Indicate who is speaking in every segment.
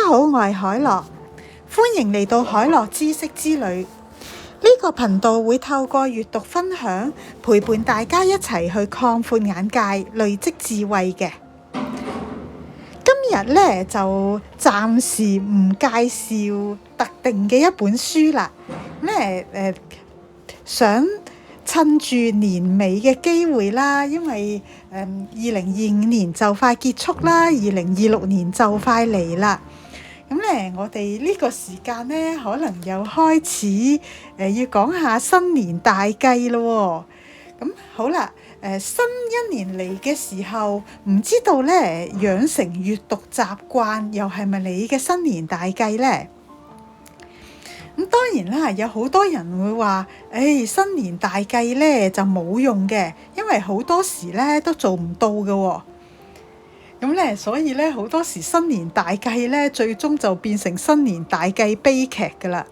Speaker 1: 好，我係海樂，歡迎嚟到海樂知識之旅。呢個頻道會透過閱讀分享，陪伴大家一齊去擴闊眼界、累積智慧嘅。今日呢，就暫時唔介紹特定嘅一本書啦。想趁住年尾嘅機會啦，因為2025年就快結束啦，2026年就快嚟啦。咁咧，我哋呢個時間咧，可能又開始要講下新年大計咯喎。咁好啦，新一年嚟嘅時候，唔知道咧養成閱讀習慣，又係咪你嘅新年大計咧？咁當然啦，有好多人會話，新年大計咧就冇用嘅，因為好多時咧都做唔到嘅喎。咁咧，所以咧好多時新年大計咧，最終就變成新年大計悲劇㗎啦。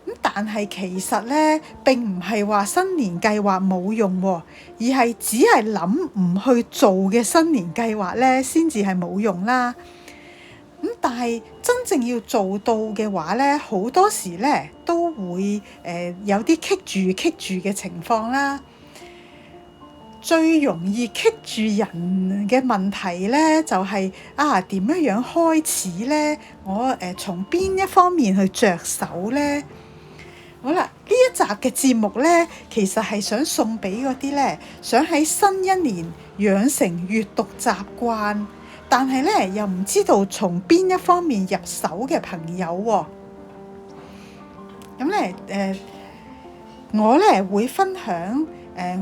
Speaker 1: 咁但係其實咧並唔係話新年計劃冇用喎，而係只係諗唔去做嘅新年計劃咧，先至係冇用啦。咁但係真正要做到嘅話咧，好多時咧都會有啲棘住嘅情況啦。最容易棘住人嘅問題咧，就係點樣開始咧？我從邊一方面去着手咧？好啦，呢一集嘅節目咧，其實係想送俾嗰啲咧，想喺新一年養成閱讀習慣，但係咧又唔知道從邊一方面入手嘅朋友喎。咁咧我咧會分享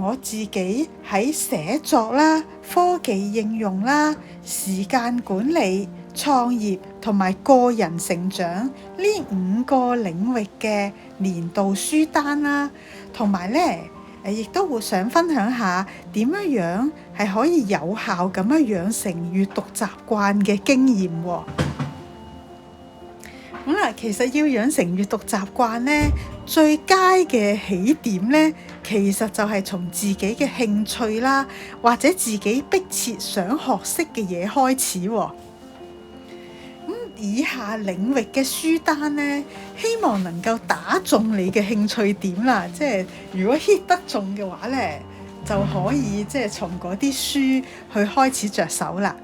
Speaker 1: 我自己喺寫作啦、科技應用啦、時間管理、創業同埋個人成長呢5個領域嘅年度書單啦，同埋咧亦都會想分享下點樣係可以有效咁樣養成閱讀習慣嘅經驗喎。咁啦，其實要養成閱讀習慣咧，最佳嘅起點咧，其實就係從自己嘅興趣啦，或者自己迫切想學識嘅嘢開始喎。以下領域嘅書單咧，希望能夠打中你嘅興趣點啦。即係如果 hit 得中嘅話咧，就可以即係從嗰啲書去開始着手啦。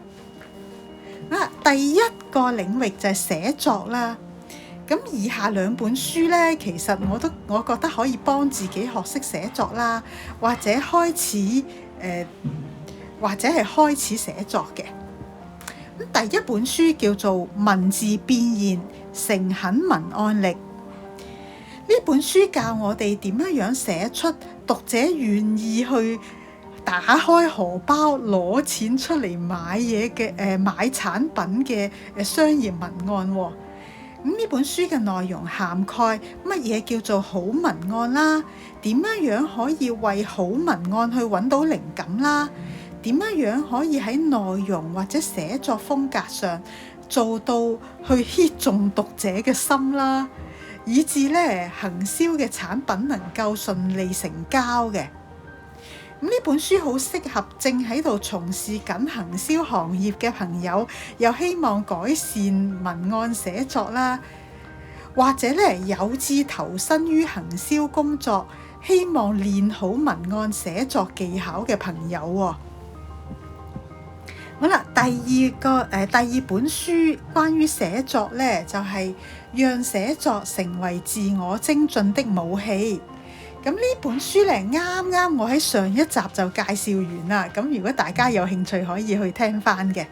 Speaker 1: 第一個領域就係寫作啦。咁以下2本書咧，其實我覺得可以幫自己學識寫作啦，或者係開始寫作嘅。咁第一本書叫做《文字變現：誠懇文案力》。呢本書教我哋點樣寫出讀者願意去打開荷包攞錢出嚟買嘢嘅買產品嘅商業文案喎。咁呢本書嘅內容涵蓋乜嘢叫做好文案啦，點樣可以為好文案去揾到靈感啦，點樣可以喺內容或者寫作風格上做到去 hit 中讀者嘅心啦，以至咧行銷嘅產品能夠順利成交嘅。呢本書好適合正喺度從事緊行銷行業嘅朋友，又希望改善文案寫作啦，或者咧有志投身於行銷工作，希望練好文案寫作技巧嘅朋友喎。好啦，第二本書關於寫作咧，就係讓寫作成為自我精進的武器。咁呢本書咧，啱我喺上一集就介紹完啦。咁如果大家有興趣，可以去聽翻嘅。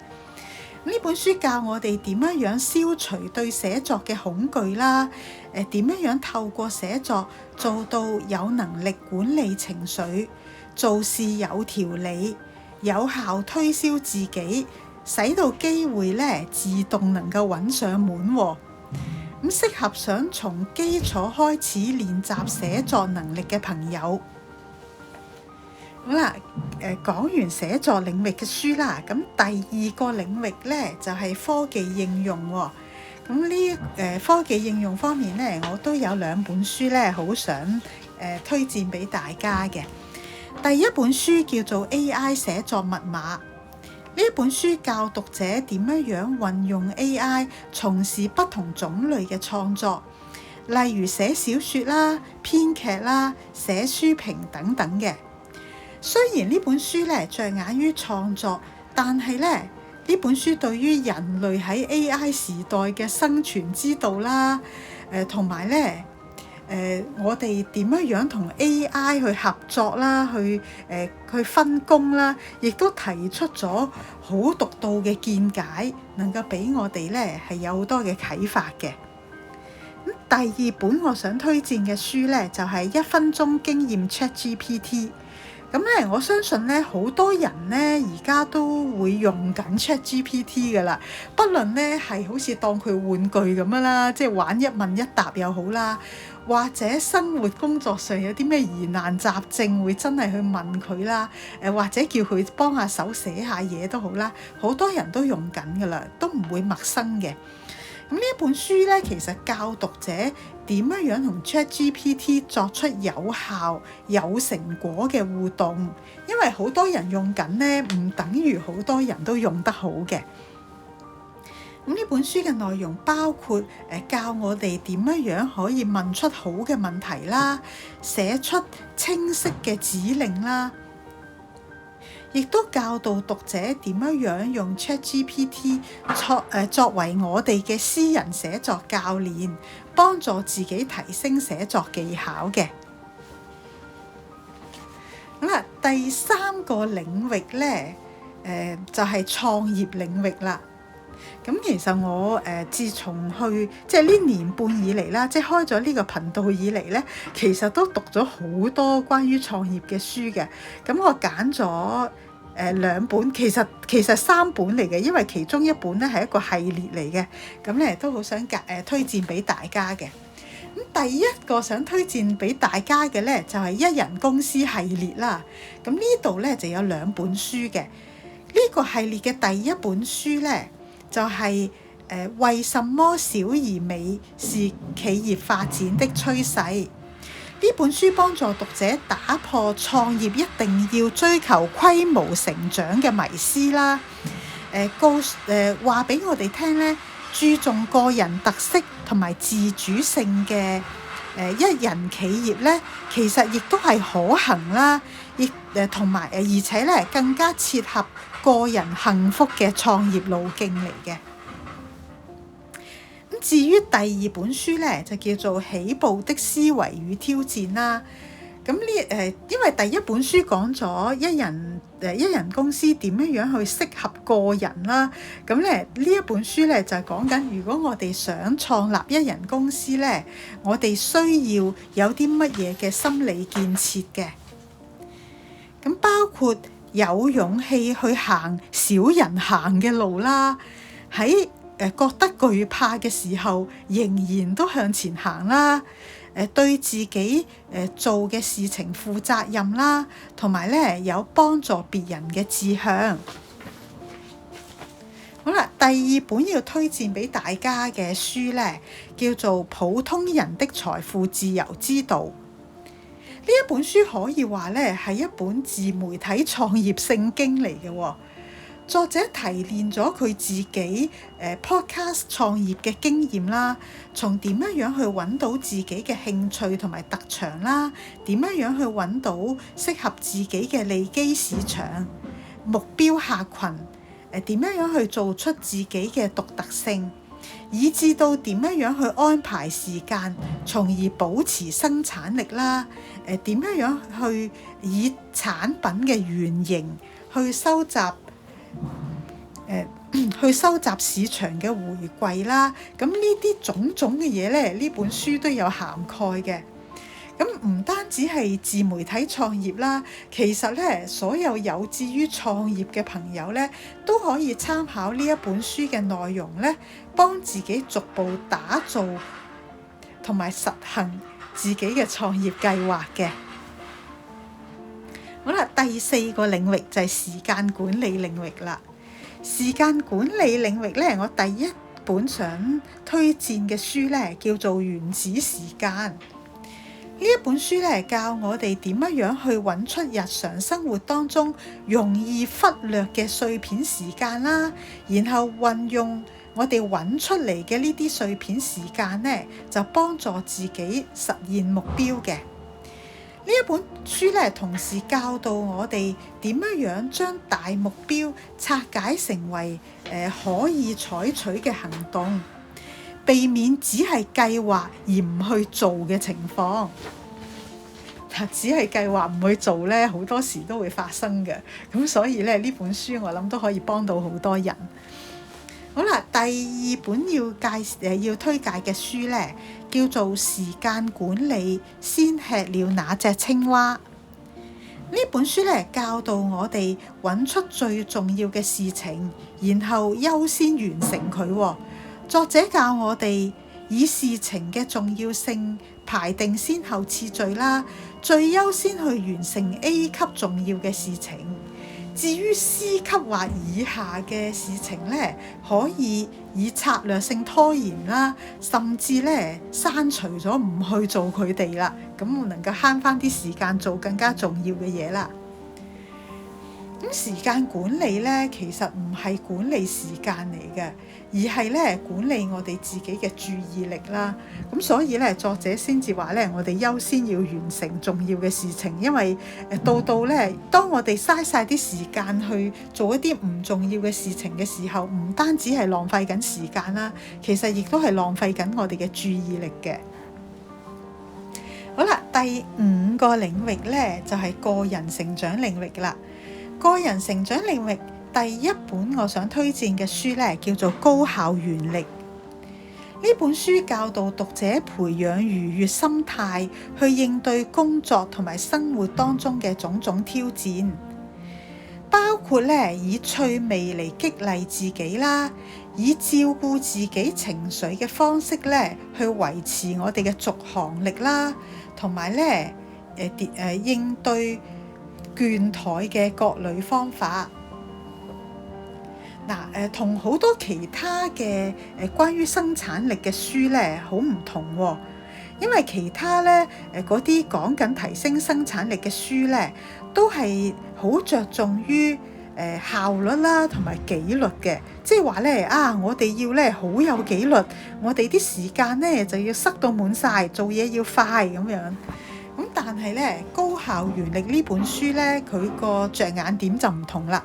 Speaker 1: 呢本書教我哋點樣消除對寫作嘅恐懼啦，點樣透過寫作做到有能力管理情緒，做事有條理，有效推銷自己，使到機會咧自動能夠揾上門喎。咁適合想從基礎開始練習寫作能力嘅朋友。好啦，講完寫作領域嘅書啦，咁第二個領域咧就係科技應用喎。咁科技應用方面咧，我都有2本書咧，好想推薦俾大家嘅。第一本書叫做 AI 寫作密碼。呢一本書教讀者點樣運用 AI 從事不同種類嘅創作，例如寫小說啦、編劇啦、寫書評等等嘅。雖然呢本書咧着眼於創作，但係咧呢本書對於人類喺 AI 時代嘅生存之道啦，同埋咧我哋點樣同 AI 去合作啦，去分工啦，亦都提出咗好獨到嘅見解，能夠俾我哋咧係有好多嘅啟發嘅。第二本我想推薦嘅書咧就係1分鐘經驗 ChatGPT。咁咧，我相信咧，好多人咧而家都會用緊 ChatGPT 噶啦。不論咧係好似當佢玩具咁樣啦，即係玩一問一答又好啦，或者生活工作上有啲咩疑難雜症會真係去問佢啦，或者叫佢幫下手寫下嘢都好啦，好多人都用緊噶啦，都唔會陌生嘅。咁呢一本書咧，其實教讀者點樣同 ChatGPT 作出有效有成果嘅互動，因為好多人用緊咧，唔等於好多人都用得好嘅。咁呢本書嘅內容包括教我哋點樣可以問出好嘅問題啦，寫出清晰嘅指令啦，亦都教導讀者點樣用 ChatGPT 作為我哋嘅私人寫作教練，幫助自己提升寫作技巧嘅。咁啦，第三個領域咧，就係創業領域啦。咁其實我自從即係呢年半以嚟啦，即係開咗呢個頻道以嚟咧，其實都讀咗好多關於創業嘅書嘅。咁我揀咗2本，其實3本嚟嘅，因為其中一本咧係一個系列嚟嘅。咁咧都好想推薦俾大家嘅。咁第一個想推薦俾大家嘅咧，就係一人公司系列啦。咁呢度咧就有2本書嘅。呢個系列嘅第一本書咧，就係為什麼小而美是企業發展的趨勢。呢本書幫助讀者打破創業一定要追求規模成長嘅迷思啦。話俾我哋聽咧，注重個人特色同埋自主性嘅一人企業咧，其實亦都係可行啦，同埋而且咧更加切合個人幸福嘅創業路徑嚟嘅。咁至於第2本書咧，就叫做《起步的思維與挑戰》啦。咁因為第1本書講咗一人公司點樣去適合個人啦。咁咧呢一本書咧就係講緊，如果我哋想創立一人公司咧，我哋需要有啲乜嘢嘅心理建設嘅。咁包括有勇氣去行少人行嘅路啦，喺覺得懼怕嘅時候，仍然都向前行啦。對自己做嘅事情負責任啦，同埋咧有幫助別人嘅志向。好啦，第2本要推薦俾大家嘅書咧，叫做《普通人的財富自由之道》。呢一本書可以話咧係一本自媒體創業聖經嚟嘅喎。作者提煉咗佢自己podcast 創業嘅經驗啦，從點樣去揾到自己嘅興趣同埋特長啦，點樣去揾到適合自己嘅利基市場、目標客群，點樣去做出自己嘅獨特性，以至到點樣去安排時間，從而保持生產力啦，點樣去以產品嘅原型去收集市場嘅回饋啦。咁呢啲種種嘅嘢咧，呢本書都有涵蓋嘅。咁唔單止係自媒體創業啦，其實咧所有有志於創業嘅朋友咧，都可以參考呢一本書嘅內容咧，幫自己逐步打造同埋實行自己嘅創業計劃嘅。好啦，第4個領域就係時間管理領域啦。時間管理領域咧，我第1本想推薦嘅書咧，叫做《原子時間》。呢一本書咧教我哋點樣去揾出日常生活當中容易忽略嘅碎片時間啦，然後運用我哋揾出嚟嘅呢啲碎片時間咧，就幫助自己實現目標嘅。呢一本書咧，同時教導我哋點樣將大目標拆解成為可以採取嘅行動，避免只係計劃而唔去做嘅情況。只係計劃唔去做咧，好多時都會發生嘅。咁所以咧，呢本書我諗都可以幫到好多人。好啦，第二本要推介嘅書咧，叫做《時間管理：先吃了那隻青蛙》。呢本書咧教導我哋揾出最重要嘅事情，然後優先完成佢。作者教我哋以事情嘅重要性排定先後次序啦，最優先去完成 A 級重要嘅事情。至於 C 級或以下嘅事情咧，可以以策略性拖延啦，甚至咧刪除咗唔去做佢哋啦，咁能夠慳翻啲時間做更加重要嘅嘢啦。咁時間管理咧，其實唔係管理時間嚟嘅，而係咧管理我哋自己嘅注意力啦。咁所以咧，作者先至話咧，我哋優先要完成重要嘅事情，因為到咧，當我哋嘥晒啲時間去做一啲唔重要嘅事情嘅時候，唔單止係浪費緊時間啦，其實亦都係浪費緊我哋嘅注意力嘅。好啦，第5個領域咧就係個人成長領域啦。個人成長領域第一本我想推薦嘅書咧，叫做《高效原力》。呢本書教導讀者培養愉悅心態，去應對工作同埋生活當中嘅種種挑戰，包括咧以趣味嚟激勵自己啦，以照顧自己情緒嘅方式咧去維持我哋嘅續航力啦，同埋咧應對倦怠嘅各類方法。同好多其他嘅關於生產力嘅書咧好唔同喎，因為其他咧嗰啲講緊提升生產力嘅書咧，都係好着重於效率啦同埋紀律嘅，即係話咧我哋要咧好有紀律，我哋啲時間咧就要塞到滿晒，做嘢要快咁樣。咁但係咧，高效原力呢本書咧，佢個着眼點就唔同啦。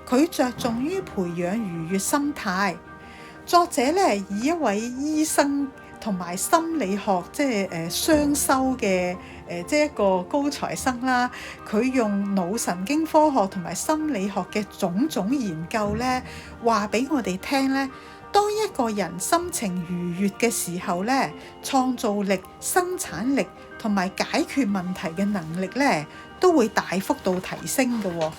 Speaker 1: 佢着重於培養愉悅心態。作者咧以一位醫生同埋心理學即係雙修嘅即係一個高材生啦。佢用腦神經科學同埋心理學嘅種種研究咧，話俾我哋聽咧。當一個人心情愉悅嘅時候咧，創造力、生產力同埋解決問題嘅能力咧，都會大幅度提升嘅喎。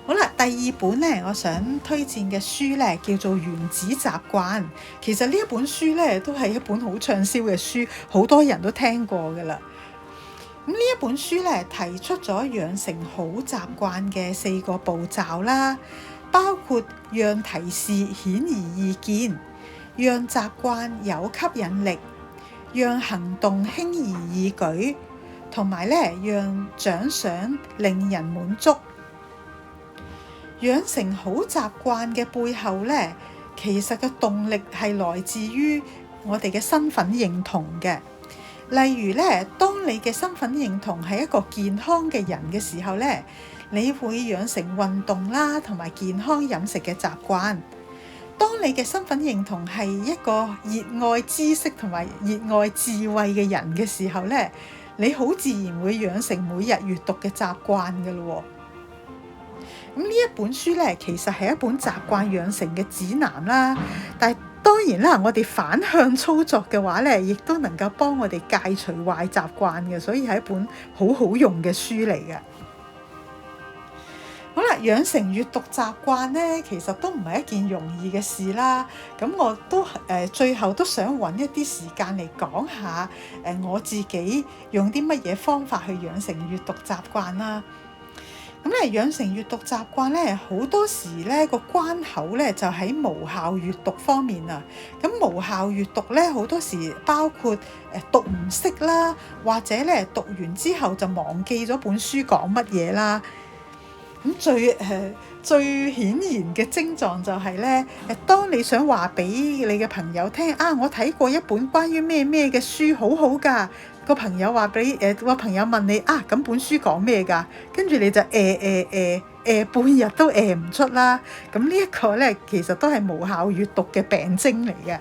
Speaker 1: 好啦，第二本咧，我想推薦嘅書咧，叫做《原子習慣》。其實呢一本書咧，都係一本好暢銷嘅書，好多人都聽過㗎啦。咁呢一本書咧，提出咗養成好習慣嘅4個步驟啦。包括讓提示顯而易見，讓習慣有吸引力，讓行動輕而易舉，同埋咧讓獎賞令人滿足。養成好習慣嘅背後咧，其實個動力係來自於我哋嘅身份認同嘅。例如咧，當你嘅身份認同係一個健康嘅人嘅時候咧，你會養成運動啦，同埋健康飲食嘅習慣。當你嘅身份認同係一個熱愛知識同埋熱愛智慧嘅人嘅時候咧，你好自然會養成每日閱讀嘅習慣㗎咯。咁呢一本書咧，其實係一本習慣養成嘅指南啦。但係當然啦，我哋反向操作嘅話咧，亦都能夠幫我哋戒除壞習慣嘅，所以係一本好好用嘅書嚟嘅。好啦，養成閱讀習慣咧，其實都唔係一件容易嘅事啦。咁我都最後都想揾一啲時間嚟講下我自己用啲乜嘢方法去養成閱讀習慣啦。咁咧養成閱讀習慣咧，好多時咧個關口咧就喺無效閱讀方面啊。咁無效閱讀咧好多時包括讀唔識啦，或者咧讀完之後就忘記咗本書講乜嘢啦。咁最顯然嘅症狀就係咧，當你想話俾你嘅朋友聽啊，我睇過一本關於咩咩嘅書，好好㗎。個朋友話俾個朋友問你啊，咁本書講咩㗎？跟住你就半日都唔出啦。咁呢一個咧，其實都係無效閱讀嘅病徵嚟嘅。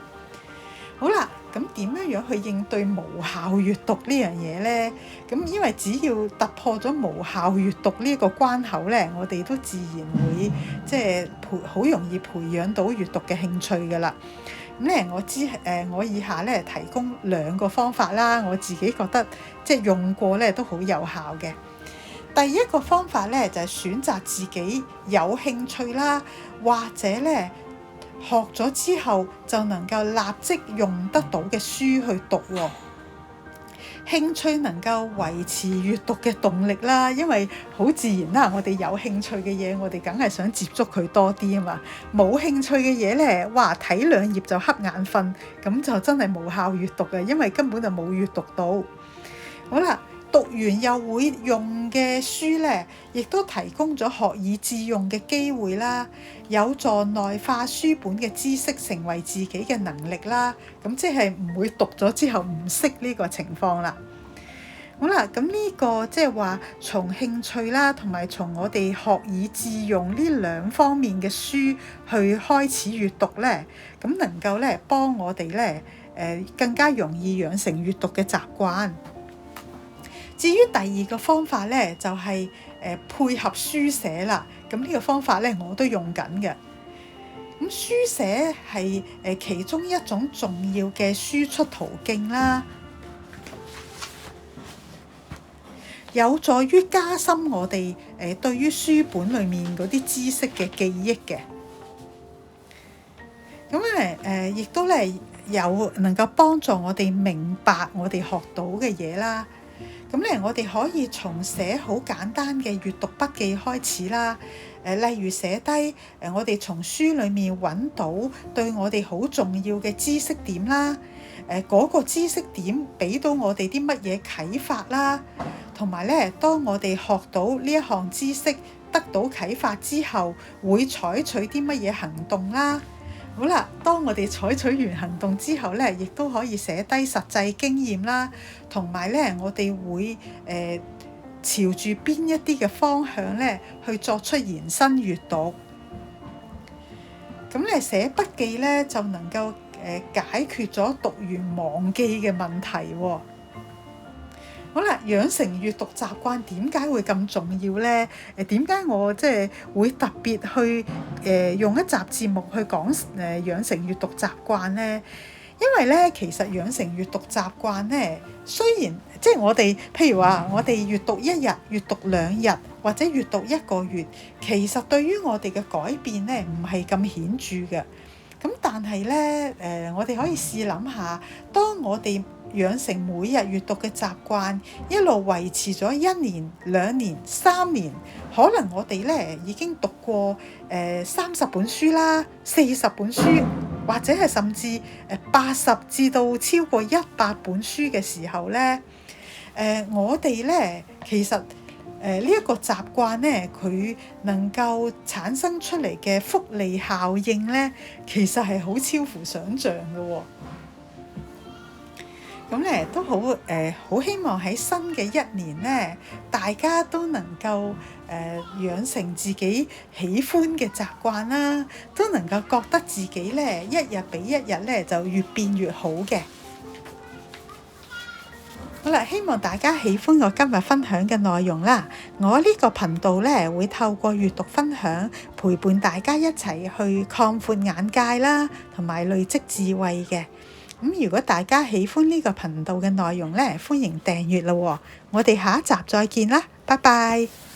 Speaker 1: 好啦，咁點樣去應對無效閱讀呢樣嘢咧？咁因為只要突破咗無效閱讀呢個關口咧，我哋都自然會即係好容易培養到閱讀嘅興趣㗎啦。咁咧，我以下咧提供2個方法啦，我自己覺得即係用過咧都好有效嘅。第一個方法咧就係選擇自己有興趣啦，或者咧學咗之後就能夠立即用得到嘅書去讀喎。興趣能夠維持閱讀嘅動力啦，因為好自然啦，我哋有興趣嘅嘢，我哋梗係想接觸佢多啲啊嘛。冇興趣嘅嘢咧，哇，睇2頁就瞌眼瞓，咁就真係無效閱讀嘅，因為根本就冇閱讀到。好啦，讀完又會用嘅書咧，亦都提供咗學以致用嘅機會啦，有助內化書本嘅知識成為自己嘅能力啦。咁即係唔會讀咗之後唔識呢個情況啦。好啦，咁呢個即係話從興趣啦，同埋從我哋學以致用呢2方面嘅書去開始閱讀咧，咁能夠咧幫我哋咧更加容易養成閱讀嘅習慣。至於第2個方法咧，就係配合書寫啦。咁呢個方法咧，我都用緊嘅。咁書寫係其中一種重要嘅輸出途徑啦，有助於加深我哋對於書本裡面嗰啲知識嘅記憶嘅。咁亦都咧有能夠幫助我哋明白我哋學到嘅嘢啦。咁咧，我哋可以從寫好簡單嘅閱讀筆記開始啦。例如寫低我哋從書裡面揾到對我哋好重要嘅知識點啦。嗰個知識點俾到我哋啲乜嘢啟發啦，同埋咧，當我哋學到呢一項知識得到啟發之後，會採取啲乜嘢行動啦。好啦，當我哋採取完行動之後咧，亦都可以寫低實際經驗啦，同埋咧，我哋會朝住邊一啲嘅方向咧去作出延伸閱讀。咁咧寫筆記咧就能夠解決咗讀完忘記嘅問題喎。好啦，養成閱讀習慣點解會咁重要呢？點解我即係會特別去用一集節目去講養成閱讀習慣呢？因為咧，其實養成閱讀習慣咧，雖然即係我哋譬如話，我哋閱讀1日、閱讀2日或者閱讀1個月，其實對於我哋嘅改變咧唔係咁顯著嘅。咁但係咧，我哋可以試諗下，當我哋養成每日閱讀嘅習慣，一路維持咗1年、2年、3年，可能我哋咧已經讀過30本書啦、40本書，或者係甚至80至到超過100本書嘅時候咧，我哋咧其實呢一個習慣咧，佢能夠產生出嚟嘅複利效應咧，其實係好超乎想像嘅喎。咁咧都好希望喺新嘅1年咧，大家都能夠養成自己喜歡嘅習慣啦，都能夠覺得自己咧一日比一日咧就越變越好嘅。好啦，希望大家喜歡我今日分享嘅內容啦。我呢個頻道咧會透過閱讀分享，陪伴大家一齊去擴闊眼界啦，同埋累積智慧嘅。咁如果大家喜歡呢個頻道嘅內容咧，歡迎訂閱啦喎。我哋下一集再見啦，拜拜。